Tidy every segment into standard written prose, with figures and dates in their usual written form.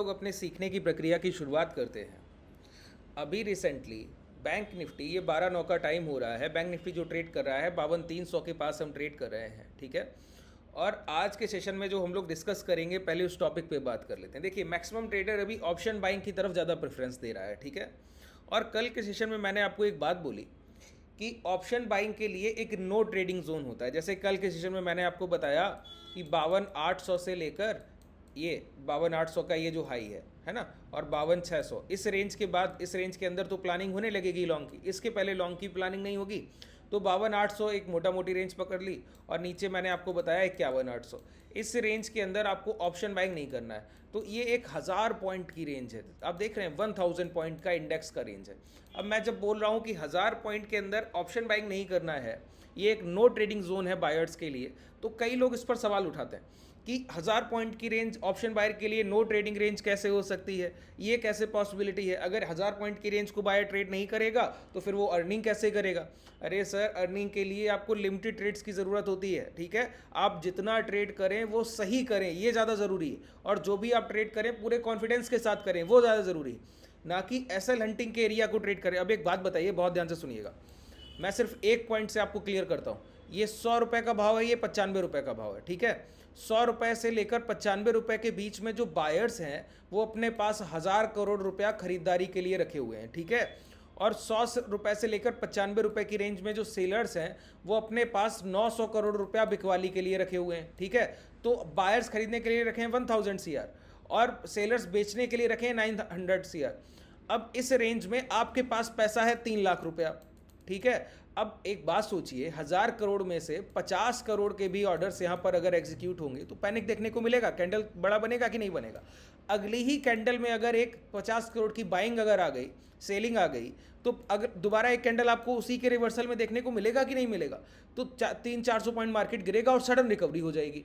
लोग अपने सीखने की प्रक्रिया की शुरुआत करते हैं। अभी रिसेंटली बैंक निफ्टी, ये 12-9 का टाइम हो रहा है, बैंक निफ्टी जो ट्रेड कर रहा है 52,300 के पास हम ट्रेड कर रहे हैं, ठीक है। और आज के सेशन में जो हम लोग डिस्कस करेंगे, पहले उस टॉपिक पे बात कर लेते हैं। देखिए, मैक्सिमम ट्रेडर अभी ऑप्शन बाइंग की तरफ ज़्यादा प्रेफरेंस दे रहा है, ठीक है। और कल के सेशन में मैंने आपको एक बात बोली कि ऑप्शन बाइंग के लिए एक नो ट्रेडिंग जोन होता है। जैसे कल के सेशन में मैंने आपको बताया कि 52,800 से लेकर ये 52,800 का ये जो हाई है ना, और 52,600, इस रेंज के बाद, इस रेंज के अंदर तो प्लानिंग होने लगेगी लॉन्ग की। इसके पहले लॉन्ग की प्लानिंग नहीं होगी। तो 52,800 एक मोटा मोटी रेंज पकड़ ली, और नीचे मैंने आपको बताया 51,800। इस रेंज के अंदर आपको ऑप्शन बाइंग नहीं करना है। तो ये 1,000 पॉइंट की रेंज है। आप देख रहे हैं 1,000 पॉइंट का इंडेक्स का रेंज है। अब मैं जब बोल रहा हूँ कि 1,000 पॉइंट के अंदर ऑप्शन बाइंग नहीं करना है, ये एक नो ट्रेडिंग जोन है बायर्स के लिए, तो कई लोग इस पर सवाल उठाते हैं कि 1,000 पॉइंट की रेंज ऑप्शन बायर के लिए नो ट्रेडिंग रेंज कैसे हो सकती है, ये कैसे पॉसिबिलिटी है। अगर 1,000 पॉइंट की रेंज को बायर ट्रेड नहीं करेगा तो फिर वो अर्निंग कैसे करेगा। अरे सर, अर्निंग के लिए आपको लिमिटेड ट्रेड्स की ज़रूरत होती है, ठीक है। आप जितना ट्रेड करें वो सही करें, ये ज़्यादा ज़रूरी है। और जो भी आप ट्रेड करें पूरे कॉन्फिडेंस के साथ करें, वो ज़्यादा ज़रूरी है, ना कि एसएल हंटिंग के एरिया को ट्रेड करें। अब एक बात बताइए, बहुत ध्यान से सुनिएगा, मैं सिर्फ एक पॉइंट से आपको क्लियर करता हूँ। ये 100 रुपये का भाव है, ये 95 रुपये का भाव है, ठीक है। 100 रुपये से लेकर 95 रुपये के बीच में जो बायर्स हैं वो अपने पास 1,000 करोड़ रुपया खरीदारी के लिए रखे हुए हैं, ठीक है। और 100 रुपये से लेकर 95 रुपये की रेंज में जो सेलर्स हैं वो अपने पास 900 करोड़ रुपया बिकवाली के लिए रखे हुए हैं, ठीक है। तो बायर्स खरीदने के लिए रखे हैं 1,000 CR, और सेलर्स बेचने के लिए रखे हैं 900 CR। अब इस रेंज में आपके पास पैसा है 3 लाख रुपया, ठीक है। अब एक बात सोचिए, 1,000 करोड़ में से 50 करोड़ के भी ऑर्डर्स यहाँ पर अगर एग्जीक्यूट होंगे तो पैनिक देखने को मिलेगा। कैंडल बड़ा बनेगा कि नहीं बनेगा। अगली ही कैंडल में अगर एक 50 करोड़ की बाइंग अगर आ गई, सेलिंग आ गई, तो अगर दोबारा एक कैंडल आपको उसी के रिवर्सल में देखने को मिलेगा कि नहीं मिलेगा। तो 300-400 पॉइंट मार्केट गिरेगा और सडन रिकवरी हो जाएगी।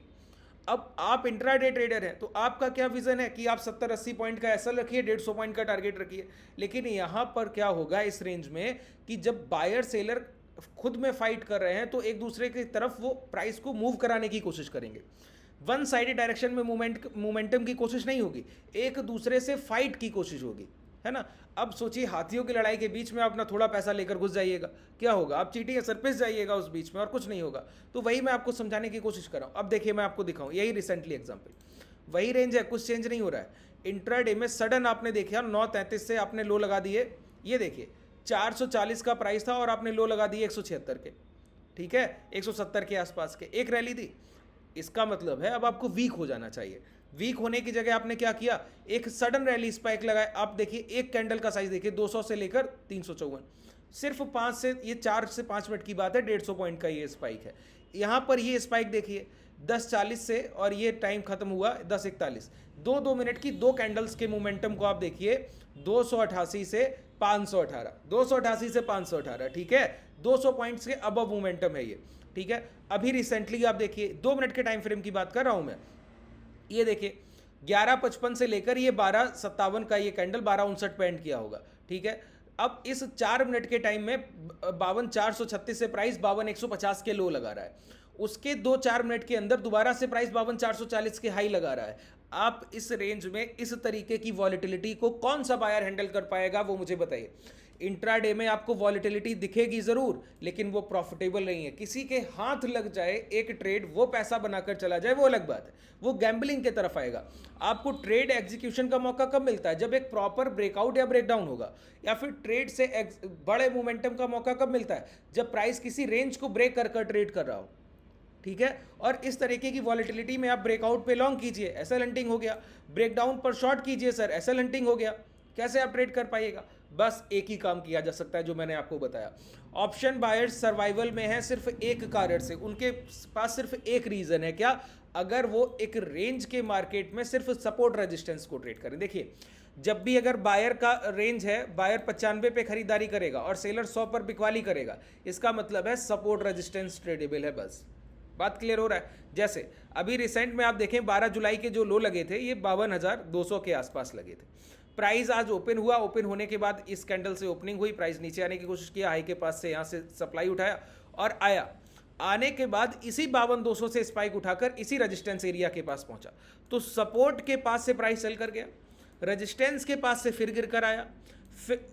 अब आप इंट्राडे ट्रेडर हैं तो आपका क्या विजन है कि आप 70-80 पॉइंट का ऐसा रखिए, 150 पॉइंट का टारगेट रखिए। लेकिन यहां पर क्या होगा इस रेंज में कि जब बायर सेलर खुद में फाइट कर रहे हैं तो एक दूसरे की तरफ वो प्राइस को मूव कराने की कोशिश करेंगे। वन साइडेड डायरेक्शन में मोमेंटम की कोशिश नहीं होगी, एक दूसरे से फाइट की कोशिश होगी, है ना। अब सोचिए, हाथियों की लड़ाई के बीच में आप अपना थोड़ा पैसा लेकर घुस जाइएगा, क्या होगा। आप चीटिंग सरपिस जाइएगा उस बीच में और कुछ नहीं होगा। तो वही मैं आपको समझाने की कोशिश कर रहा हूं। अब देखिए, मैं आपको दिखाऊं, यही रिसेंटली एग्जांपल, वही रेंज है, कुछ चेंज नहीं हो रहा है। इंट्राडे में सडन आपने देखा 933 से आपने लो लगा दिए। ये देखिए 440 का प्राइस था और आपने लो लगा दिए 176 के, ठीक है, 170 के आसपास के, एक रैली थी। इसका मतलब है अब आपको वीक हो जाना चाहिए। वीक होने की जगह आपने क्या किया, एक सडन रैली स्पाइक लगाए। आप देखिए एक कैंडल का साइज देखिए, 200 से लेकर 354, सिर्फ 5 से, ये 4 से 5 मिनट की बात है, 150 पॉइंट का ये स्पाइक है। यहां पर ये स्पाइक देखिए 10:40 से, और ये टाइम खत्म हुआ 10:41। 2 मिनट की 2 कैंडल्स के मोमेंटम को आप देखिए, 288 से 518, 288 से 518, ठीक है। 200 पॉइंट्स के अबव मोमेंटम है ये, ठीक है। अभी रिसेंटली आप देखिए 2 मिनट के टाइम फ्रेम की बात कर रहा हूं मैं। ये देखिए 11:55 से लेकर ये 12:57 का ये कैंडल 12:59 पे एंड किया होगा, ठीक है। अब इस 4 मिनट के टाइम में 52,436 से प्राइस 52,150 के लो लगा रहा है। उसके 2-4 मिनट के अंदर दोबारा से प्राइस 52,440 के हाई लगा रहा है। आप इस रेंज में इस तरीके की वॉलेटिलिटी को कौन सा बायर हैंडल कर पाएगा, वो मुझे बताइए। इंट्राडे में आपको वॉलेटिलिटी दिखेगी जरूर, लेकिन वो प्रॉफिटेबल नहीं है। किसी के हाथ लग जाए एक ट्रेड, वो पैसा बनाकर चला जाए, वो अलग बात है, वो गैम्बलिंग के तरफ आएगा। आपको ट्रेड एग्जीक्यूशन का मौका कब मिलता है, जब एक प्रॉपर ब्रेकआउट या ब्रेकडाउन होगा। या फिर ट्रेड से बड़े मोमेंटम का मौका कब मिलता है, जब प्राइस किसी रेंज को ब्रेक कर ट्रेड कर रहा हो, ठीक है। और इस तरीके की वॉलेटिलिटी में आप ब्रेकआउट पे लॉन्ग कीजिए, एसएल हंटिंग हो गया। ब्रेकडाउन पर शॉर्ट कीजिए सर, एसएल हंटिंग हो गया। कैसे आप ट्रेड कर पाइएगा। बस एक ही काम किया जा सकता है जो मैंने आपको बताया। ऑप्शन बायर्स सर्वाइवल में है सिर्फ एक कारण से, उनके पास सिर्फ एक रीजन है, क्या, अगर वो एक रेंज के मार्केट में सिर्फ सपोर्ट रेजिस्टेंस को ट्रेड करें। देखिए, जब भी अगर बायर का रेंज है, बायर 95 पे खरीदारी करेगा और सेलर 100 पर बिकवाली करेगा, इसका मतलब है सपोर्ट रेजिस्टेंस ट्रेडेबल है। बस बात क्लियर हो रहा है। जैसे अभी रिसेंट में आप देखें 12 जुलाई के जो लो लगे थे ये 52,200 के आसपास लगे थे। प्राइस आज ओपन हुआ, ओपन होने के बाद इस कैंडल से ओपनिंग हुई, प्राइस नीचे आने की कोशिश किया, हाई के पास से यहाँ से सप्लाई उठाया और आया। आने के बाद इसी 52,200 से स्पाइक उठाकर इसी रेजिस्टेंस एरिया के पास पहुंचा, तो सपोर्ट के पास से प्राइस सेल कर गया। रेजिस्टेंस के पास से फिर गिर कर आया,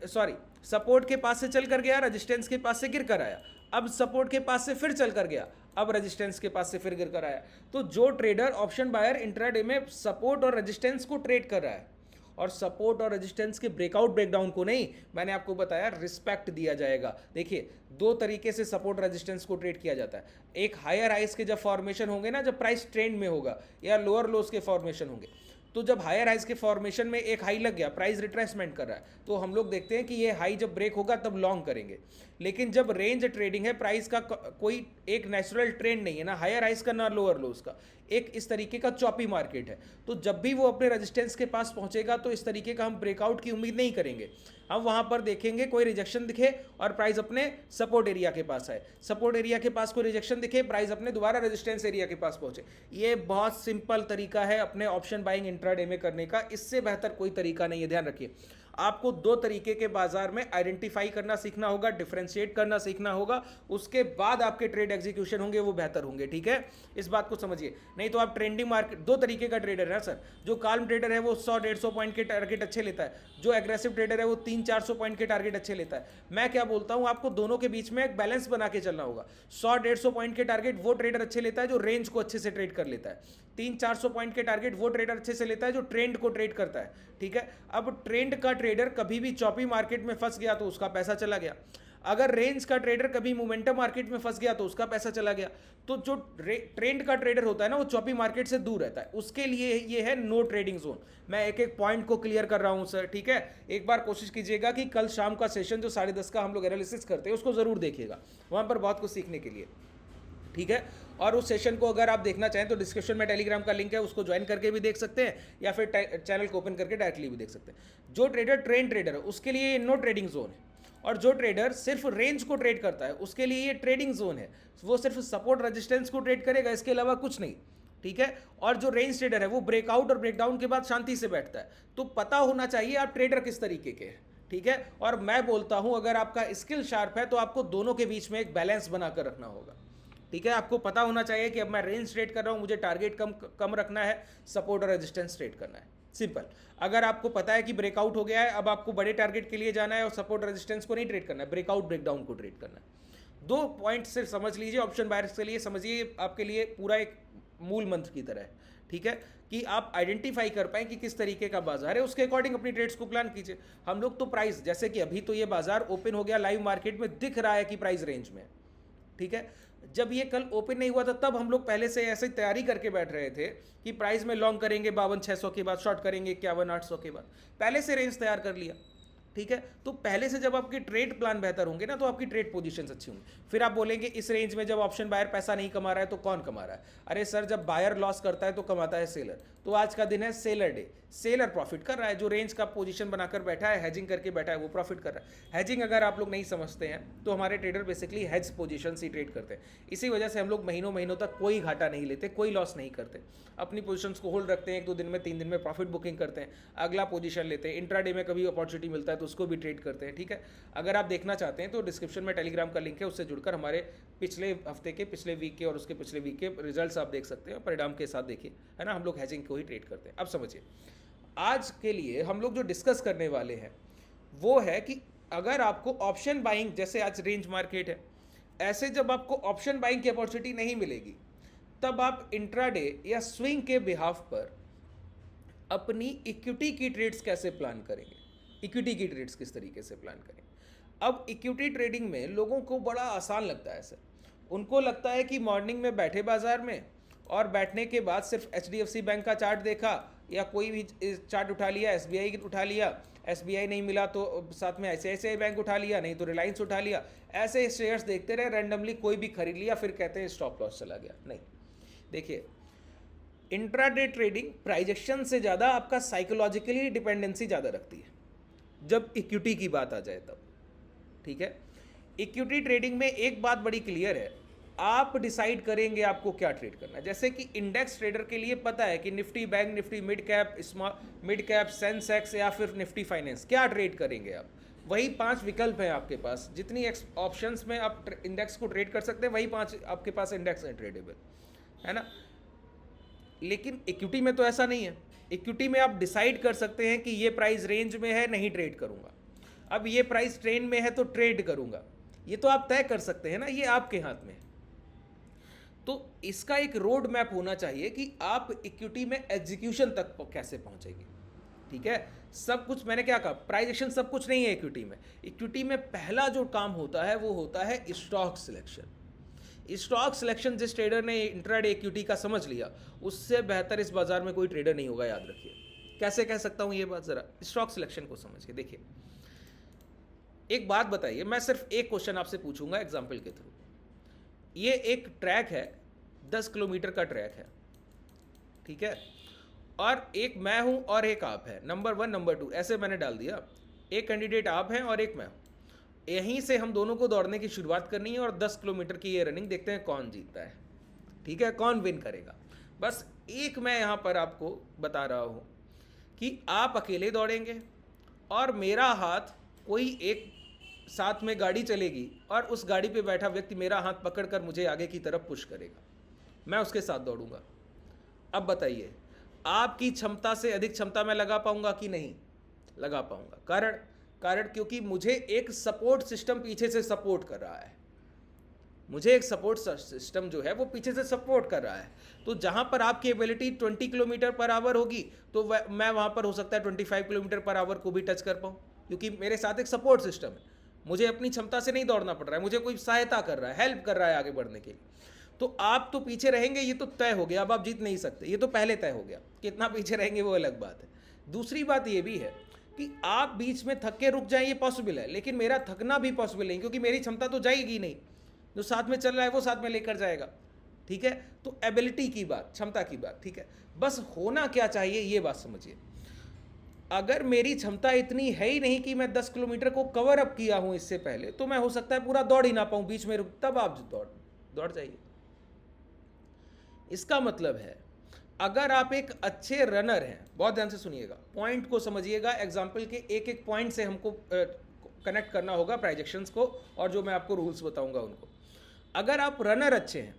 सॉरी सपोर्ट के पास से चल कर गया, रेजिस्टेंस के पास से गिर कर आया, अब सपोर्ट के पास से फिर चल कर गया, अब रेजिस्टेंस के पास से फिर गिर कर आया। तो जो ट्रेडर ऑप्शन बायर इंट्राडे में सपोर्ट और रेजिस्टेंस को ट्रेड कर रहा है और सपोर्ट और रेजिस्टेंस के ब्रेकआउट ब्रेकडाउन को नहीं, मैंने आपको बताया रिस्पेक्ट दिया जाएगा। देखिए दो तरीके से सपोर्ट रेजिस्टेंस को ट्रेड किया जाता है, एक हायर हाइस के जब फॉर्मेशन होंगे ना, जब प्राइस ट्रेंड में होगा, या लोअर लोस के फॉर्मेशन होंगे। तो जब हायर हाइस के फॉर्मेशन में एक हाई लग गया, प्राइस रिट्रेसमेंट कर रहा है, तो हम लोग देखते हैं कि ये हाई जब ब्रेक होगा तब लॉन्ग करेंगे। लेकिन जब रेंज ट्रेडिंग है, प्राइस का कोई एक नेचुरल ट्रेंड नहीं है, ना हायर हाइस का ना लोअर लोस का, एक इस तरीके का चॉपी मार्केट है। तो जब भी वो अपने रेजिस्टेंस के पास पहुंचेगा तो इस तरीके का हम ब्रेकआउट की उम्मीद नहीं करेंगे। हम वहां पर देखेंगे कोई रिजेक्शन दिखे और प्राइस अपने सपोर्ट एरिया के पास आए, सपोर्ट एरिया के पास कोई रिजेक्शन दिखे, प्राइस अपने दोबारा रेजिस्टेंस एरिया के पास पहुंचे। ये बहुत सिंपल तरीका है अपने ऑप्शन बाइंग इंट्राडे में करने का, इससे बेहतर कोई तरीका नहीं है। ध्यान रखिए, आपको दो तरीके के बाजार में आइडेंटिफाई करना सीखना होगा, डिफरेंशिएट करना सीखना होगा, उसके बाद आपके ट्रेड एग्जीक्यूशन होंगे वो बेहतर होंगे। ठीक है, इस बात को समझिए, नहीं तो आप ट्रेंडिंग मार्केट, दो तरीके का ट्रेडर है ना सर, जो काल्म ट्रेडर है वो 100-150 पॉइंट के टारगेट अच्छे लेता है, जो एग्रेसिव ट्रेडर है वो 300-400 पॉइंट के टारगेट अच्छे लेता है। मैं क्या बोलता हूं, आपको दोनों के बीच में एक बैलेंस बना के चलना होगा। 100-150 पॉइंट के टारगेट वो ट्रेडर अच्छे लेता है जो रेंज को अच्छे से ट्रेड कर लेता है, 300-400 पॉइंट के टारगेट वो ट्रेडर अच्छे से लेता है जो ट्रेंड को ट्रेड करता है। ठीक है, अब ट्रेंड का ट्रेडर कभी भी चॉपी मार्केट में फंस गया तो उसका पैसा चला गया, अगर रेंज का ट्रेडर कभी मोमेंटम मार्केट में फंस गया तो उसका पैसा चला गया। तो जो ट्रेंड का ट्रेडर होता है ना, वो चॉपी मार्केट से दूर रहता है, उसके लिए ये है नो ट्रेडिंग जोन। मैं एक एक पॉइंट को क्लियर कर रहा हूं सर। ठीक है, एक बार कोशिश कीजिएगा कि कल शाम का सेशन जो 10:30 का हम लोग एनालिसिस करते हैं उसको जरूर देखिएगा, वहां पर बहुत कुछ सीखने के लिए। ठीक है, और उस सेशन को अगर आप देखना चाहें तो डिस्क्रिप्शन में टेलीग्राम का लिंक है, उसको ज्वाइन करके भी देख सकते हैं या फिर चैनल को ओपन करके डायरेक्टली भी देख सकते हैं। जो ट्रेडर ट्रेडर है उसके लिए ये नो ट्रेडिंग जोन है, और जो ट्रेडर सिर्फ रेंज को ट्रेड करता है उसके लिए ये ट्रेडिंग जोन है, वो सिर्फ सपोर्ट रेजिस्टेंस को ट्रेड करेगा, इसके अलावा कुछ नहीं। ठीक है, और जो रेंज ट्रेडर है वो ब्रेकआउट और ब्रेकडाउन के बाद शांति से बैठता है। तो पता होना चाहिए आप ट्रेडर किस तरीके के हैं। ठीक है, और मैं बोलता हूं अगर आपका स्किल शार्प है तो आपको दोनों के बीच में एक बैलेंस बनाकर रखना होगा। ठीक है, आपको पता होना चाहिए कि अब मैं रेंज ट्रेड कर रहा हूं, मुझे टारगेट कम रखना है, सपोर्ट और रेजिस्टेंस ट्रेड करना है, सिंपल। अगर आपको पता है कि ब्रेकआउट हो गया है, अब आपको बड़े टारगेट के लिए जाना है और सपोर्ट रेजिस्टेंस को नहीं ट्रेड करना है, ब्रेकआउट ब्रेकडाउन को ट्रेड करना है। दो पॉइंट सिर्फ समझ लीजिए, ऑप्शन बायर्स के लिए समझिए, आपके लिए पूरा एक मूल मंत्र की तरह है। ठीक है, कि आप आइडेंटिफाई कर पाएं कि किस तरीके का बाजार है, उसके अकॉर्डिंग अपनी ट्रेड्स को प्लान कीजिए। हम लोग तो प्राइस, जैसे कि अभी तो ये बाजार ओपन हो गया, लाइव मार्केट में दिख रहा है कि प्राइस रेंज में। ठीक है, जब ये कल ओपन नहीं हुआ था तब हम लोग पहले से ऐसे तैयारी करके बैठ रहे थे कि प्राइस में लॉन्ग करेंगे 52,600 के बाद, शॉर्ट करेंगे 51,800 के बाद, पहले से रेंज तैयार कर लिया। ठीक है, तो पहले से जब आपके ट्रेड प्लान बेहतर होंगे ना तो आपकी ट्रेड पोजीशंस अच्छी होंगी। फिर आप बोलेंगे इस रेंज में जब ऑप्शन बायर पैसा नहीं कमा रहा है तो कौन कमा रहा है? अरे सर, जब बायर लॉस करता है तो कमाता है सेलर। तो आज का दिन है सेलर डे, सेलर प्रॉफिट कर रहा है, जो रेंज का पोजीशन बनाकर बैठा है, हेजिंग करके बैठा है, वो प्रॉफिट कर रहा है। हेजिंग अगर आप लोग नहीं समझते हैं तो हमारे ट्रेडर बेसिकली हेज पोजीशन ही ट्रेड करते हैं, इसी वजह से हम लोग महीनों महीनों तक कोई घाटा नहीं लेते, कोई लॉस नहीं करते, अपनी पोजीशंस को होल्ड रखते हैं, 1-2 दिन में 3 दिन में प्रॉफिट बुकिंग करते हैं, अगला पोजीशन लेते हैं, इंट्राडे में कभी अपॉर्चुनिटी मिलता है तो उसको भी ट्रेड करते हैं। ठीक है, अगर आप देखना चाहते हैं तो डिस्क्रिप्शन में टेलीग्राम का लिंक है, उससे जुड़कर हमारे पिछले हफ्ते के, पिछले वीक के और उसके पिछले वीक के रिजल्ट्स आप देख सकते हैं, परिणाम के साथ देखिए, है ना। हम लोग हेजिंग को ही ट्रेड करते हैं। अब समझिए, आज के लिए हम लोग जो डिस्कस करने वाले हैं वो है कि अगर आपको ऑप्शन बाइंग, जैसे आज रेंज मार्केट है, ऐसे जब आपको ऑप्शन बाइंग की अपॉर्चुनिटी नहीं मिलेगी तब आप इंट्राडे या स्विंग के बिहाफ पर अपनी इक्विटी की ट्रेड्स कैसे प्लान करेंगे, इक्विटी की ट्रेड्स किस तरीके से प्लान करेंगे। अब इक्विटी ट्रेडिंग में लोगों को बड़ा आसान लगता है सर, उनको लगता है कि मॉर्निंग में बैठे बाजार में और बैठने के बाद सिर्फ HDFC बैंक का चार्ट देखा या कोई भी चार्ट उठा लिया, SBI उठा लिया, SBI नहीं मिला तो साथ में ICICI बैंक उठा लिया, नहीं तो रिलायंस उठा लिया, ऐसे शेयर्स देखते रहे, रैंडमली कोई भी खरीद लिया, फिर कहते हैं स्टॉप लॉस चला गया। नहीं, देखिए, इंट्राडे ट्रेडिंग प्राइजेक्शन से ज़्यादा आपका साइकोलॉजिकली डिपेंडेंसी ज़्यादा रखती है जब इक्विटी की बात आ जाए तब। ठीक है, इक्विटी ट्रेडिंग में एक बात बड़ी क्लियर है, आप डिसाइड करेंगे आपको क्या ट्रेड करना है। जैसे कि इंडेक्स ट्रेडर के लिए पता है कि Nifty, bank Nifty, mid cap, mid cap, Sensex या फिर निफ्टी फाइनेंस, क्या ट्रेड करेंगे आप। वही 5 विकल्प हैं आपके पास, जितनी ऑप्शंस में आप इंडेक्स को ट्रेड कर सकते हैं वही 5 आपके पास इंडेक्स है ट्रेडेबल, है ना। लेकिन इक्विटी में तो ऐसा नहीं है, इक्विटी में आप डिसाइड कर सकते हैं कि ये प्राइस रेंज में है, नहीं ट्रेड करूंगा, अब ये प्राइस ट्रेंड में है तो ट्रेड करूंगा, ये तो आप तय कर सकते हैं ना, ये आपके हाथ में है। तो इसका एक रोड मैप होना चाहिए कि आप इक्विटी में एग्जीक्यूशन तक कैसे पहुंचेंगे। ठीक है, सब कुछ मैंने क्या कहा, प्राइस एक्शन सब कुछ नहीं है इक्विटी में। इक्विटी में पहला जो काम होता है वो होता है स्टॉक सिलेक्शन। स्टॉक सिलेक्शन जिस ट्रेडर ने इंट्राडे इक्विटी का समझ लिया, उससे बेहतर इस बाजार में कोई ट्रेडर नहीं होगा, याद रखिए। कैसे कह सकता हूं ये बात, जरा स्टॉक सिलेक्शन को समझ के देखिए। एक बात बताइए, मैं सिर्फ एक क्वेश्चन आपसे पूछूंगा एग्जाम्पल के थ्रू। ये एक ट्रैक है, 10 किलोमीटर का ट्रैक है, ठीक है, और एक मैं हूं और एक आप है, नंबर 1 नंबर 2 ऐसे मैंने डाल दिया। एक कैंडिडेट आप हैं और एक मैं हूं, यहीं से हम दोनों को दौड़ने की शुरुआत करनी है और 10 किलोमीटर की ये रनिंग देखते हैं कौन जीतता है। ठीक है, कौन विन करेगा। बस एक मैं यहाँ पर आपको बता रहा हूँ कि आप अकेले दौड़ेंगे और मेरा हाथ, कोई एक साथ में गाड़ी चलेगी और उस गाड़ी पे बैठा व्यक्ति मेरा हाथ पकड़कर मुझे आगे की तरफ पुश करेगा, मैं उसके साथ दौड़ूंगा। अब बताइए, आपकी क्षमता से अधिक क्षमता मैं लगा पाऊंगा कि नहीं लगा पाऊंगा। कारण क्योंकि मुझे एक सपोर्ट सिस्टम पीछे से सपोर्ट कर रहा है, मुझे एक सपोर्ट सिस्टम जो है वो पीछे से सपोर्ट कर रहा है। तो जहां पर आपकी एबिलिटी 20 किलोमीटर पर आवर होगी तो मैं वहां पर हो सकता है 25 किलोमीटर पर आवर को भी टच कर पाऊँ, क्योंकि मेरे साथ एक सपोर्ट सिस्टम है। मुझे अपनी क्षमता से नहीं दौड़ना पड़ रहा है, मुझे कोई सहायता कर रहा है, हेल्प कर रहा है आगे बढ़ने के लिए। तो आप तो पीछे रहेंगे, ये तो तय हो गया, अब आप जीत नहीं सकते, ये तो पहले तय हो गया। कितना पीछे रहेंगे वो अलग बात है। दूसरी बात ये भी है कि आप बीच में थक के रुक जाएं, ये पॉसिबल है, लेकिन मेरा थकना भी पॉसिबल नहीं, क्योंकि मेरी क्षमता तो जाएगी नहीं, जो साथ में चल रहा है वो साथ में लेकर जाएगा। ठीक है, तो एबिलिटी की बात, क्षमता की बात, ठीक है। बस होना क्या चाहिए ये बात समझिए। अगर मेरी क्षमता इतनी है ही नहीं कि मैं 10 किलोमीटर को कवर अप किया हूं इससे पहले, तो मैं हो सकता है पूरा दौड़ ही ना पाऊं, बीच में रुक, तब आप दौड़ जाइए। इसका मतलब है अगर आप एक अच्छे रनर हैं, बहुत ध्यान से सुनिएगा, पॉइंट को समझिएगा, एग्जाम्पल के एक एक पॉइंट से हमको कनेक्ट करना होगा प्राइजेक्शंस को, और जो मैं आपको रूल्स बताऊंगा उनको। अगर आप रनर अच्छे हैं,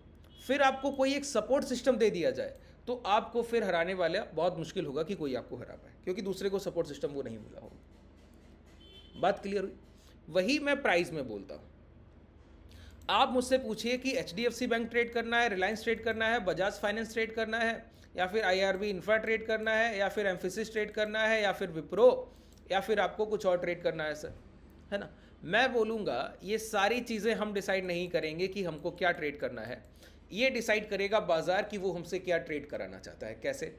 फिर आपको कोई एक सपोर्ट सिस्टम दे दिया जाए, तो आपको फिर हराने वाला बहुत मुश्किल होगा कि कोई आपको हरा पाए, क्योंकि दूसरे को सपोर्ट सिस्टम वो नहीं मिला होगा। बात क्लियर हुई। वही मैं प्राइस में बोलता हूँ। आप मुझसे पूछिए कि HDFC बैंक ट्रेड करना है, रिलायंस ट्रेड करना है, बजाज फाइनेंस ट्रेड करना है, या फिर IRB इंफ्रा ट्रेड करना है, या फिर एम्फेसिस ट्रेड करना है, या फिर विप्रो, या फिर आपको कुछ और ट्रेड करना है सर, है ना। मैं बोलूँगा ये सारी चीज़ें हम डिसाइड नहीं करेंगे कि हमको क्या ट्रेड करना है, ये डिसाइड करेगा बाजार कि वो हमसे क्या ट्रेड कराना चाहता है। कैसे?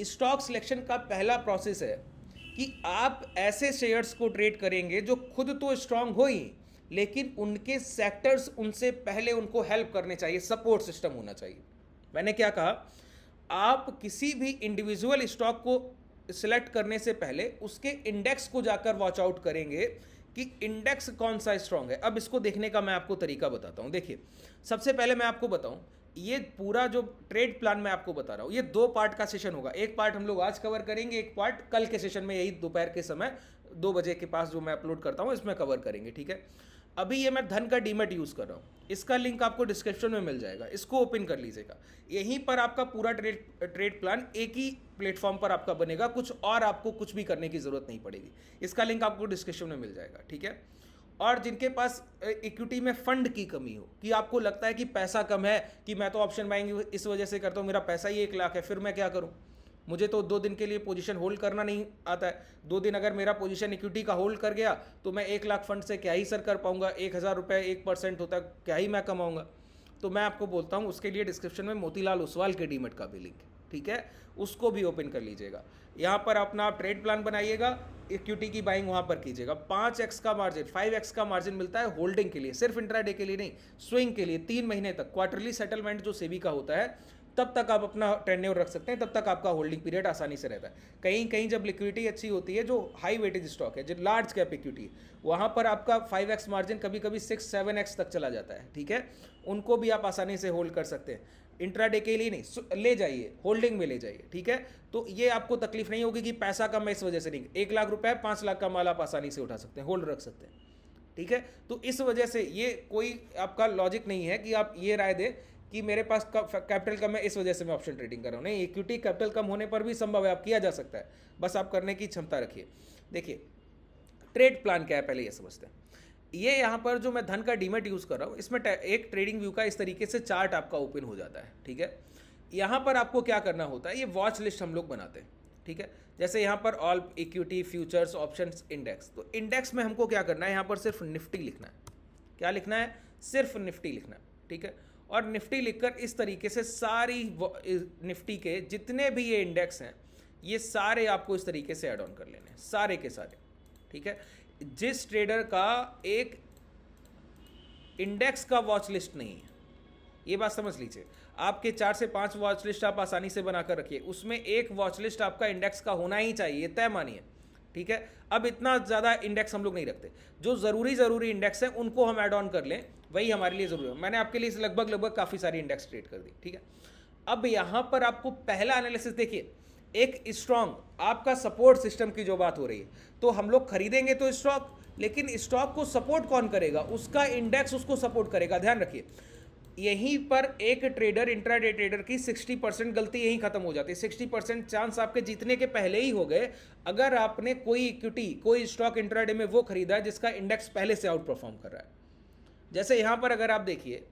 स्टॉक सिलेक्शन का पहला प्रोसेस है कि आप ऐसे शेयर्स को ट्रेड करेंगे जो खुद तो स्ट्रांग हो ही, लेकिन उनके सेक्टर्स उनसे पहले उनको हेल्प करने चाहिए, सपोर्ट सिस्टम होना चाहिए। मैंने क्या कहा, आप किसी भी इंडिविजुअल स्टॉक को सिलेक्ट करने से पहले उसके इंडेक्स को जाकर वॉच आउट करेंगे कि इंडेक्स कौन सा स्ट्रांग है। अब इसको देखने का मैं आपको तरीका बताता हूं। देखिए, सबसे पहले मैं आपको बताऊं, ये पूरा जो ट्रेड प्लान मैं आपको बता रहा हूं, ये 2 पार्ट का सेशन होगा। एक पार्ट हम लोग आज कवर करेंगे, एक पार्ट कल के सेशन में, यही दोपहर के समय 2 बजे के पास जो मैं अपलोड करता हूं इसमें कवर करेंगे। ठीक है, अभी ये मैं धन का डीमेट यूज़ कर रहा हूँ, इसका लिंक आपको डिस्क्रिप्शन में मिल जाएगा, इसको ओपन कर लीजिएगा। यहीं पर आपका पूरा ट्रेड प्लान एक ही प्लेटफॉर्म पर आपका बनेगा, कुछ और आपको कुछ भी करने की ज़रूरत नहीं पड़ेगी। इसका लिंक आपको डिस्क्रिप्शन में मिल जाएगा। ठीक है, और जिनके पास इक्विटी में फंड की कमी हो, कि आपको लगता है कि पैसा कम है, कि मैं तो ऑप्शन बाइंग इस वजह से करता हूँ, मेरा पैसा ही 1 लाख है, फिर मैं क्या करूँ, मुझे तो 2 दिन के लिए पोजीशन होल्ड करना नहीं आता है। 2 दिन अगर मेरा पोजीशन इक्विटी का होल्ड कर गया तो मैं 1 लाख फंड से क्या ही सर कर पाऊंगा, 1000 रुपये 1% होता है, क्या ही मैं कमाऊंगा। तो मैं आपको बोलता हूं, उसके लिए डिस्क्रिप्शन में मोतीलाल ओसवाल के डीमेट का भी लिंक है। ठीक है, उसको भी ओपन कर लीजिएगा। यहाँ पर अपना आप ट्रेड प्लान बनाइएगा, इक्विटी की बाइंग वहाँ पर कीजिएगा। 5x का मार्जिन, 5x का मार्जिन मिलता है होल्डिंग के लिए, सिर्फ इंट्राडे के लिए नहीं, स्विंग के लिए 3 महीने तक। क्वार्टरली सेटलमेंट जो सेबी का होता है तब तक आप अपना टेन्योर रख सकते हैं, तब तक आपका होल्डिंग पीरियड आसानी से रहता है। कहीं कहीं जब लिक्विडिटी अच्छी होती है, जो हाई वेटेज स्टॉक है, जो लार्ज कैप इक्विटी, वहाँ पर आपका 5x मार्जिन कभी कभी 6-7x तक चला जाता है। ठीक है, उनको भी आप आसानी से होल्ड कर सकते हैं। इंट्राडे के लिए नहीं, ले जाइए, होल्डिंग में ले जाइए। ठीक है, तो ये आपको तकलीफ नहीं होगी कि पैसा कम है इस वजह से नहीं। 1 लाख रुपए 5 लाख का माल आप आसानी से उठा सकते हैं, होल्ड रख सकते हैं। ठीक है, तो इस वजह से ये कोई आपका लॉजिक नहीं है कि आप ये राय दें कि मेरे पास कैपिटल कम है इस वजह से मैं ऑप्शन ट्रेडिंग कर रहा हूँ, नहीं, इक्विटी कैपिटल कम होने पर भी संभव है, आप किया जा सकता है, बस आप करने की क्षमता रखिए। देखिए ट्रेड प्लान क्या है पहले ये समझते हैं। ये यहाँ पर जो मैं धन का डीमेट यूज़ कर रहा हूँ, इसमें एक ट्रेडिंग व्यू का इस तरीके से चार्ट आपका ओपन हो जाता है, ठीक है। यहाँ पर आपको क्या करना होता है, ये वॉच लिस्ट हम लोग बनाते हैं, ठीक है। जैसे यहाँ पर all equity futures options index, तो इंडेक्स में हमको क्या करना है, यहाँ पर सिर्फ निफ्टी लिखना है। क्या लिखना है, सिर्फ निफ्टी लिखना है, ठीक है। और निफ्टी लिखकर इस तरीके से सारी निफ्टी के जितने भी ये इंडेक्स हैं ये सारे आपको इस तरीके से ऐड ऑन कर लेने हैं, सारे के सारे, ठीक है। जिस ट्रेडर का एक इंडेक्स का वॉच लिस्ट नहीं है, ये बात समझ लीजिए, आपके 4 से 5 वॉच लिस्ट आप आसानी से बनाकर रखिए, उसमें एक वॉच लिस्ट आपका इंडेक्स का होना ही चाहिए, तय मानिए, ठीक है। अब इतना ज़्यादा इंडेक्स हम लोग नहीं रखते, जो ज़रूरी इंडेक्स हैं उनको हम ऐड ऑन कर लें, वही हमारे लिए ज़रूरी है। मैंने आपके लिए लगभग काफ़ी सारी इंडेक्स क्रिएट कर दी, ठीक है। अब यहाँ पर आपको पहला एनालिसिस देखिए, एक स्ट्रॉन्ग आपका सपोर्ट सिस्टम की जो बात हो रही है, तो हम लोग खरीदेंगे तो स्टॉक, लेकिन स्टॉक को सपोर्ट कौन करेगा, उसका इंडेक्स उसको सपोर्ट करेगा, ध्यान रखिए। यहीं पर एक ट्रेडर इंट्राडे ट्रेडर की 60% गलती यहीं खत्म हो जाती है, 60% चांस आपके जीतने के पहले ही हो गए अगर आपने कोई इक्विटी कोई स्टॉक इंट्राडे में वो खरीदा है जिसका इंडेक्स पहले से आउट परफॉर्म कर रहा है। जैसे यहाँ पर अगर आप देखिए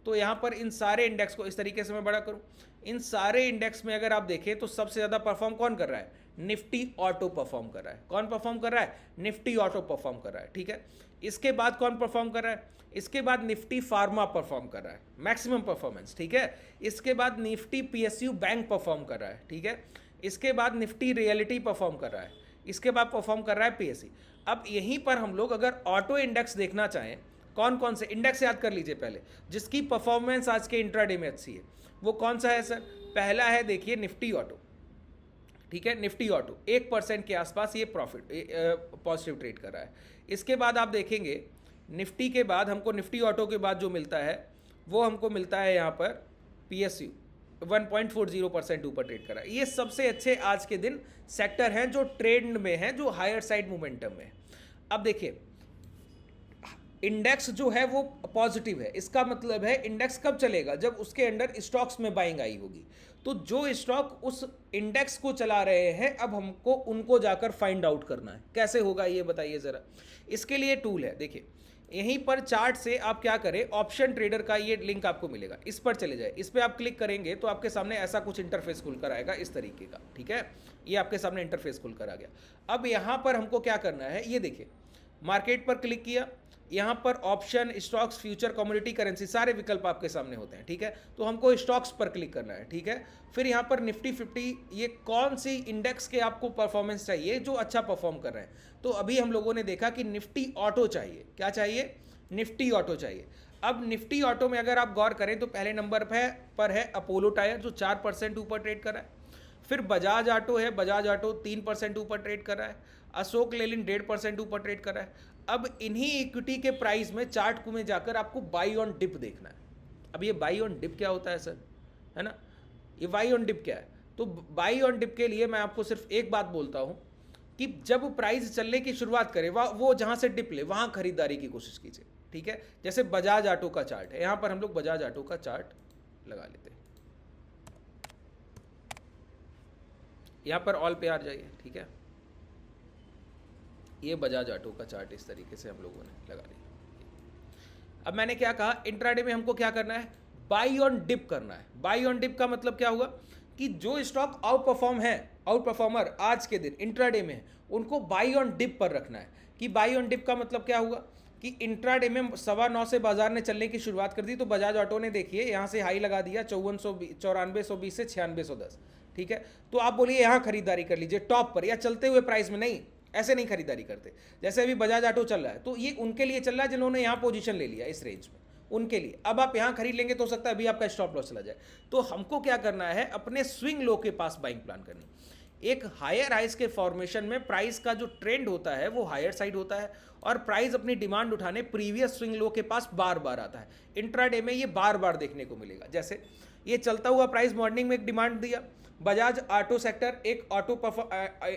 तो यहाँ पर इन सारे इंडेक्स को इस तरीके से मैं बड़ा करूँ, इन सारे इंडेक्स में अगर आप देखें तो सबसे ज़्यादा परफॉर्म कौन कर रहा है, निफ्टी ऑटो परफॉर्म कर रहा है। कौन परफॉर्म कर रहा है, निफ्टी ऑटो परफॉर्म कर रहा है, ठीक है। इसके बाद कौन परफॉर्म कर रहा है, इसके बाद निफ्टी फार्मा परफॉर्म कर रहा है, मैक्सिमम परफॉर्मेंस, ठीक है। इसके बाद निफ्टी पीएसयू बैंक परफॉर्म कर रहा है, ठीक है। इसके बाद निफ्टी रियलिटी परफॉर्म कर रहा है, इसके बाद परफॉर्म कर रहा है पीएससी। अब यहीं पर हम लोग अगर ऑटो इंडेक्स देखना चाहें, कौन कौन से इंडेक्स याद कर लीजिए पहले, जिसकी परफॉर्मेंस आज के इंट्राडे में अच्छी है, वो कौन सा है सर, पहला है देखिए निफ्टी ऑटो, ठीक है। निफ्टी ऑटो 1% के आसपास ये प्रॉफिट पॉजिटिव ट्रेड कर रहा है। इसके बाद आप देखेंगे निफ्टी के बाद हमको निफ्टी ऑटो के बाद जो मिलता है वो हमको मिलता है यहाँ पर पीएसयू 1.40% ऊपर ट्रेड कर रहा है। ये सबसे अच्छे आज के दिन सेक्टर हैं जो ट्रेंड में हैं, जो हायर साइड मोमेंटम में। अब देखिए इंडेक्स जो है वो पॉजिटिव है, इसका मतलब है इंडेक्स कब चलेगा, जब उसके अंडर स्टॉक्स में बाइंग आई होगी। तो जो स्टॉक उस इंडेक्स को चला रहे हैं अब हमको उनको जाकर फाइंड आउट करना है। कैसे होगा ये बताइए ज़रा। इसके लिए टूल है, देखिए यहीं पर चार्ट से आप क्या करें, ऑप्शन ट्रेडर का ये लिंक आपको मिलेगा, इस पर चले जाए, इस पर आप क्लिक करेंगे तो आपके सामने ऐसा कुछ इंटरफेस खुलकर आएगा इस तरीके का, ठीक है। ये आपके सामने इंटरफेस खुलकर आ गया। अब यहाँ पर हमको क्या करना है, ये देखिए मार्केट पर क्लिक किया, यहाँ पर option stocks future commodity currency सारे विकल्प आपके सामने होते हैं, ठीक है। तो हमको स्टॉक्स पर क्लिक करना है, ठीक है। फिर यहाँ पर निफ्टी 50, ये कौन सी इंडेक्स के आपको परफॉर्मेंस चाहिए जो अच्छा परफॉर्म कर रहे हैं। तो अभी हम लोगों ने देखा कि निफ्टी ऑटो चाहिए, क्या चाहिए, निफ्टी ऑटो चाहिए। अब निफ्टी ऑटो में अगर आप गौर करें तो पहले नंबर पर है अपोलो टायर जो 4% ऊपर ट्रेड कर रहा है। फिर बजाज ऑटो है, बजाज ऑटो 3% ऊपर ट्रेड कर रहा है। अशोक लेलैंड 1.5% ऊपर ट्रेड कर रहा है। अब इन्हीं इक्विटी के प्राइस में चार्ट में जाकर आपको बाई ऑन डिप देखना है। अब ये बाई ऑन डिप क्या होता है सर, है ना, ये बाई ऑन डिप क्या है। तो बाई ऑन डिप के लिए मैं आपको सिर्फ एक बात बोलता हूँ कि जब प्राइस चलने की शुरुआत करे वो जहाँ से डिप ले वहाँ खरीदारी की कोशिश कीजिए, ठीक है। जैसे बजाज ऑटो का चार्ट है, यहाँ पर हम लोग बजाज ऑटो का चार्ट लगा लेते हैं, यहाँ पर ऑल पे आ जाइए, ठीक है। ये बजाज ऑटो का चार्ट इस तरीके से हम लोगों ने लगा लिया। अब मैंने क्या कहा, इंट्राडे में हमको क्या करना है, बाई ऑन डिप करना है। बाई ऑन डिप का मतलब क्या हुआ कि जो स्टॉक आउट परफॉर्मर आज के दिन इंट्राडे में है उनको बाई ऑन डिप पर रखना है। कि बाई ऑन डिप का मतलब क्या हुआ कि इंट्राडे में 9:15 से बाजार ने चलने की शुरुआत कर दी, तो बजाज ऑटो ने देखिए यहाँ से हाई लगा दिया 9420 से 9610, ठीक है। तो आप बोलिए यहाँ खरीदारी कर लीजिए टॉप पर या चलते हुए प्राइस में, नहीं, ऐसे नहीं खरीदारी करते। जैसे अभी बजाज ऑटो चल रहा है तो ये उनके लिए चल रहा है जिन्होंने यहाँ पोजीशन ले लिया इस रेंज में, उनके लिए। अब आप यहाँ खरीद लेंगे तो हो सकता है अभी आपका स्टॉप लॉस चला जाए। तो हमको क्या करना है, अपने स्विंग लो के पास बाइंग प्लान करनी। एक हायर हाइस के फॉर्मेशन में प्राइस का जो ट्रेंड होता है वो हायर साइड होता है और प्राइस अपनी डिमांड उठाने प्रीवियस स्विंग लो के पास बार बार आता है। इंट्राडे में ये बार बार देखने को मिलेगा। जैसे ये चलता हुआ प्राइस मॉर्निंग में एक डिमांड दिया, बजाज ऑटो सेक्टर एक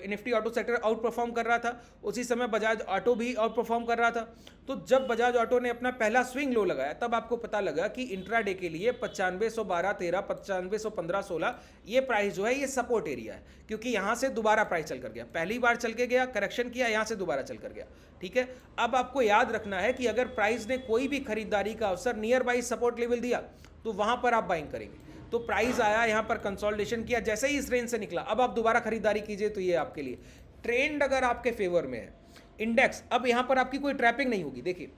Nifty auto sector out perform कर रहा था, उसी समय बजाज ऑटो भी आउट परफॉर्म कर रहा था। तो जब बजाज ऑटो ने अपना पहला स्विंग लो लगाया तब आपको पता लगा कि इंट्राडे के लिए 9512 13 9515 16 ये प्राइस जो है ये सपोर्ट एरिया है, क्योंकि यहाँ से दोबारा प्राइस चल कर गया, पहली बार चल के गया, करेक्शन किया, यहाँ से दोबारा चल कर गया। ठीक है, अब आपको याद रखना है कि अगर प्राइस ने कोई भी खरीदारी का अवसर नियर बाई सपोर्ट लेवल दिया तो वहां पर आप बाइंग करेंगे। तो प्राइस आया, यहां पर कंसोलिडेशन किया, जैसे ही इस रेंज से निकला अब आप दोबारा खरीदारी कीजिए, तो ये आपके लिए ट्रेंड अगर आपके फेवर में है। इंडेक्स अब यहां पर आपकी कोई ट्रैपिंग नहीं होगी। देखिए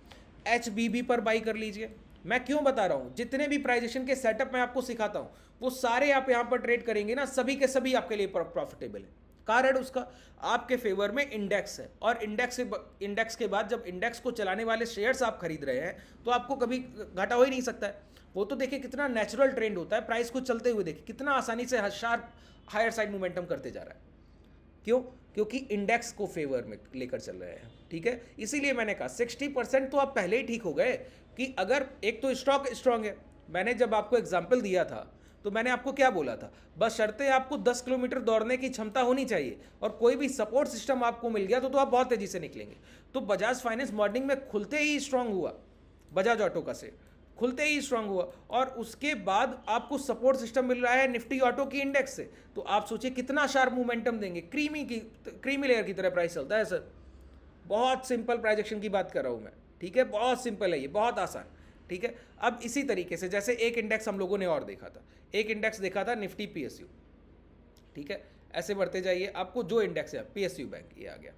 HBB पर बाई कर लीजिए। मैं क्यों बता रहा हूं, जितने भी प्राइजेशन के सेटअप मैं आपको सिखाता हूं वो सारे आप यहां पर ट्रेड करेंगे ना, सभी के सभी आपके लिए प्रॉफिटेबल है। कारण उसका आपके फेवर में इंडेक्स है, और इंडेक्स के बाद जब इंडेक्स को चलाने वाले शेयर्स आप खरीद रहे हैं तो आपको कभी घाटा हो ही नहीं सकता है। वो तो देखिए कितना नेचुरल ट्रेंड होता है, प्राइस को चलते हुए देखिए कितना आसानी से शार्प हायर साइड मोमेंटम करते जा रहा है। क्यों? क्योंकि इंडेक्स को फेवर में लेकर चल रहे हैं। ठीक है, इसीलिए मैंने कहा 60% तो आप पहले ही ठीक हो गए कि अगर एक तो स्टॉक स्ट्रांग है। मैंने जब आपको एग्जाम्पल दिया था तो मैंने आपको क्या बोला था, बस शर्तें आपको 10 किलोमीटर दौड़ने की क्षमता होनी चाहिए और कोई भी सपोर्ट सिस्टम आपको मिल गया तो आप बहुत तेजी से निकलेंगे। तो बजाज फाइनेंस मॉर्निंग में खुलते ही स्ट्रांग हुआ, बजाज ऑटो का शेयर खुलते ही स्ट्रांग हुआ, और उसके बाद आपको सपोर्ट सिस्टम मिल रहा है निफ्टी ऑटो की इंडेक्स से। तो आप सोचिए कितना शार्प मोमेंटम देंगे, क्रीमी लेयर की तरह प्राइस चलता है सर। बहुत सिंपल प्राइजेक्शन की बात कर रहा हूं मैं। ठीक है, बहुत सिंपल है ये, बहुत आसान। ठीक है, अब इसी तरीके से जैसे एक इंडेक्स हम लोगों ने और देखा था, एक इंडेक्स देखा था निफ्टी PSU। ठीक है, ऐसे बढ़ते जाइए, आपको जो इंडेक्स है PSU बैंक ये आ गया।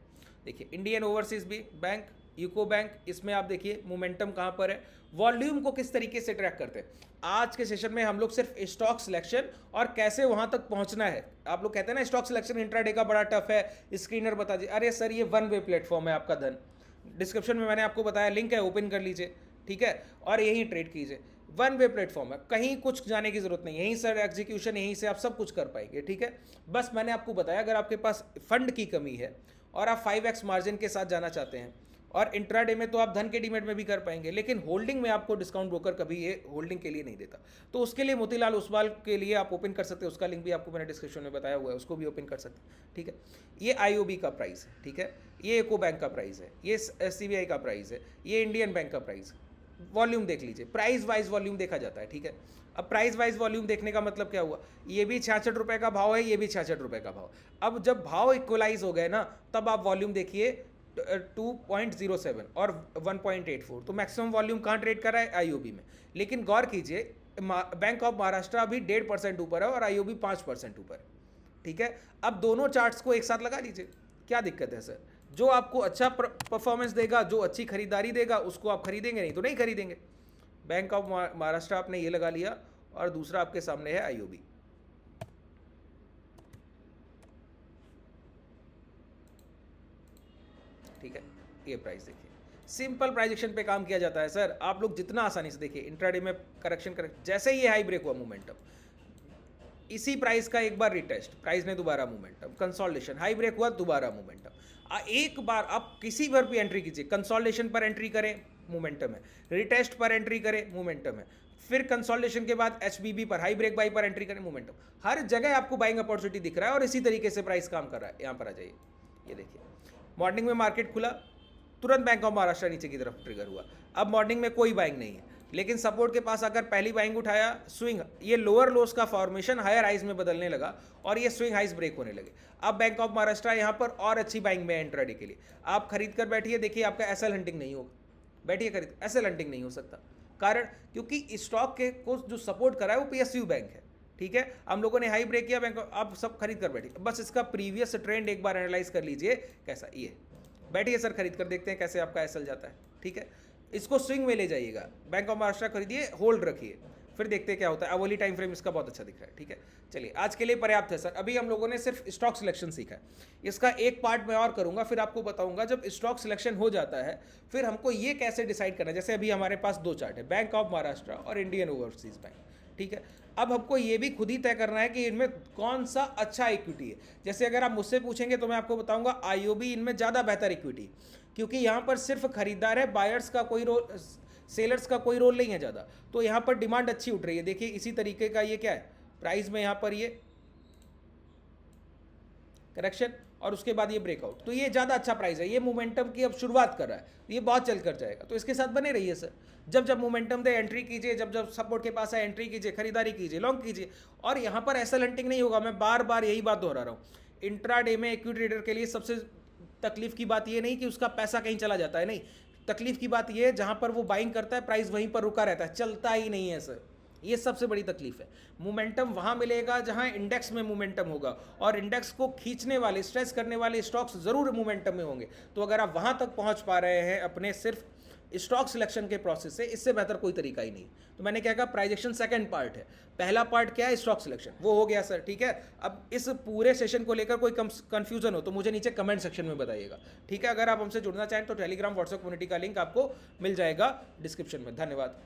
देखिए इंडियन ओवरसीज भी बैंक, यूको बैंक, इसमें आप देखिए मोमेंटम कहाँ पर है, वॉल्यूम को किस तरीके से ट्रैक करते हैं। आज के सेशन में हम लोग सिर्फ स्टॉक सिलेक्शन और कैसे वहां तक पहुंचना है। आप लोग कहते हैं ना स्टॉक सिलेक्शन इंट्राडे का बड़ा टफ है, स्क्रीनर बता दीजिए। अरे सर ये वन वे प्लेटफॉर्म है आपका धन, डिस्क्रिप्शन में मैंने आपको बताया, लिंक है, ओपन कर लीजिए। ठीक है, और यही ट्रेड कीजिए, वन वे प्लेटफॉर्म है, कहीं कुछ जाने की जरूरत नहीं, यहीं सर एग्जीक्यूशन, यहीं से आप सब कुछ कर पाएंगे। ठीक है, बस मैंने आपको बताया अगर आपके पास फंड की कमी है और आप 5x मार्जिन के साथ जाना चाहते हैं, और इंट्राडे में तो आप धन के डीमेट में भी कर पाएंगे, लेकिन होल्डिंग में आपको डिस्काउंट ब्रोकर कभी ये होल्डिंग के लिए नहीं देता। तो उसके लिए मोतीलाल ओसवाल के लिए आप ओपन कर सकते हैं, उसका लिंक भी आपको मैंने डिस्क्रिप्शन में बताया हुआ है, उसको भी ओपन कर सकते हैं। ठीक है, ये IOB का प्राइस है। ठीक है, ये एको बैंक का प्राइस है, ये SCBI का प्राइस है, ये इंडियन बैंक का प्राइस है। वॉल्यूम देख लीजिए, प्राइस वाइज वॉल्यूम देखा जाता है। ठीक है, अब प्राइस वाइज वॉल्यूम देखने का मतलब क्या हुआ, ये भी 66 रुपये का भाव है, ये भी 66 रुपये का भाव। अब जब भाव इक्वलाइज हो गए ना, तब आप वॉल्यूम देखिए 2.07 और 1.84, तो मैक्सिमम वॉल्यूम कहाँ ट्रेड कर रहा है, IOB में। लेकिन गौर कीजिए बैंक ऑफ महाराष्ट्र अभी 1.5% ऊपर है और IOB 5% ऊपर है। ठीक है, अब दोनों चार्ट्स को एक साथ लगा लीजिए, क्या दिक्कत है सर। जो आपको अच्छा परफॉर्मेंस देगा, जो अच्छी खरीदारी देगा, उसको आप खरीदेंगे, नहीं तो नहीं खरीदेंगे। बैंक ऑफ महाराष्ट्र आपने ये लगा लिया और दूसरा आपके सामने है IOB। ठीक है, ये प्राइस देखिए, सिंपल प्राइजेक्शन पे काम किया जाता है सर। आप लोग जितना आसानी से देखिए, इंट्राडे में करेक्शन जैसे ही ये हाई ब्रेक हुआ मोमेंटम, इसी प्राइस का एक बार रिटेस्ट, प्राइस ने दोबारा मोमेंटम, कंसोलिडेशन, हाई ब्रेक हुआ, दोबारा मोमेंटम। एक बार आप किसी पर भी एंट्री कीजिए, कंसोलिडेशन पर एंट्री करें, मोमेंटम है, रिटेस्ट पर एंट्री करें, मोमेंटम है, फिर कंसोलिडेशन के बाद HBB पर, हाई ब्रेक बाई पर एंट्री करें, मोमेंटम। हर जगह आपको बाइंग अपॉर्चुनिटी दिख रहा है और इसी तरीके से प्राइस काम कर रहा है। यहाँ पर आ जाइए, ये देखिए मॉर्निंग में मार्केट खुला, तुरंत बैंक ऑफ महाराष्ट्र नीचे की तरफ ट्रिगर हुआ। अब मॉर्निंग में कोई बाइंग नहीं है, लेकिन सपोर्ट के पास आकर पहली बाइंग उठाया, स्विंग, ये लोअर लोस का फॉर्मेशन हायर हाइज में बदलने लगा और ये स्विंग हाइज ब्रेक होने लगे। अब बैंक ऑफ महाराष्ट्र यहाँ पर और अच्छी बाइंग में है इंट्राडे के लिए। आप खरीद कर बैठिए, देखिए आपका एसएल हंटिंग नहीं होगा, बैठिए खरीद, एसएल हंटिंग नहीं हो सकता। कारण क्योंकि स्टॉक के को जो सपोर्ट करा है वो PSU बैंक है। ठीक है, हम लोगों ने हाई ब्रेक किया, बैंक आप सब खरीद कर बैठिए, बस इसका प्रीवियस ट्रेंड एक बार एनालाइज कर लीजिए कैसा, ये बैठिए सर खरीद कर देखते हैं कैसे आपका एसएल जाता है। ठीक है, इसको स्विंग में ले जाइएगा, बैंक ऑफ महाराष्ट्र खरीदिए, होल्ड रखिए, फिर देखते हैं क्या होता है। अवली टाइम फ्रेम इसका बहुत अच्छा दिख रहा है। ठीक है, चलिए आज के लिए पर्याप्त है सर। अभी हम लोगों ने सिर्फ स्टॉक सिलेक्शन सीखा है, इसका एक पार्ट मैं और करूंगा, फिर आपको बताऊंगा जब स्टॉक सिलेक्शन हो जाता है फिर हमको ये कैसे डिसाइड करना है। जैसे अभी हमारे पास दो चार्ट है, बैंक ऑफ महाराष्ट्र और इंडियन ओवरसीज बैंक। ठीक है, अब हमको ये भी खुद ही तय करना है कि इनमें कौन सा अच्छा इक्विटी है। जैसे अगर आप मुझसे पूछेंगे तो मैं आपको बताऊंगा IOB इनमें ज़्यादा बेहतर इक्विटी, क्योंकि यहाँ पर सिर्फ खरीदार है, बायर्स का कोई रोल, सेलर्स का कोई रोल नहीं है ज़्यादा, तो यहाँ पर डिमांड अच्छी उठ रही है। देखिए इसी तरीके का ये क्या है, प्राइस में यहाँ पर ये करेक्शन और उसके बाद ये ब्रेकआउट, तो ये ज़्यादा अच्छा प्राइस है, ये मोमेंटम की अब शुरुआत कर रहा है, ये बहुत चल कर जाएगा, तो इसके साथ बने रहिए सर। जब जब मोमेंटम दे एंट्री कीजिए, जब जब सपोर्ट के पास है एंट्री कीजिए, खरीदारी कीजिए, लॉन्ग कीजिए। और यहाँ पर ऐसा हंटिंग नहीं होगा, मैं बार बार यही बात दोहरा रहा हूँ। इंट्राडे में इक्विटी ट्रेडर के लिए सबसे तकलीफ की बात ये नहीं कि उसका पैसा कहीं चला जाता है, नहीं, तकलीफ की बात ये है जहाँ पर वो बाइंग करता है प्राइस वहीं पर रुका रहता है, चलता ही नहीं है सर, ये सबसे बड़ी तकलीफ है। मोमेंटम वहाँ मिलेगा जहाँ इंडेक्स में मोमेंटम होगा, और इंडेक्स को खींचने वाले, स्ट्रेच करने वाले स्टॉक्स जरूर मोमेंटम में होंगे। तो अगर आप वहाँ तक पहुँच पा रहे हैं अपने सिर्फ स्टॉक सिलेक्शन के प्रोसेस से, इससे बेहतर कोई तरीका ही नहीं। तो मैंने क्या कहा, प्राइजेक्शन सेकंड पार्ट है, पहला पार्ट क्या है, स्टॉक सिलेक्शन, वो हो गया सर, ठीक है। अब इस पूरे सेशन को लेकर कोई कंफ्यूजन हो तो मुझे नीचे कमेंट सेक्शन में बताइएगा, ठीक है। अगर आप हमसे जुड़ना चाहें तो टेलीग्राम व्हाट्सएप कम्युनिटी का लिंक आपको मिल जाएगा डिस्क्रिप्शन में। धन्यवाद।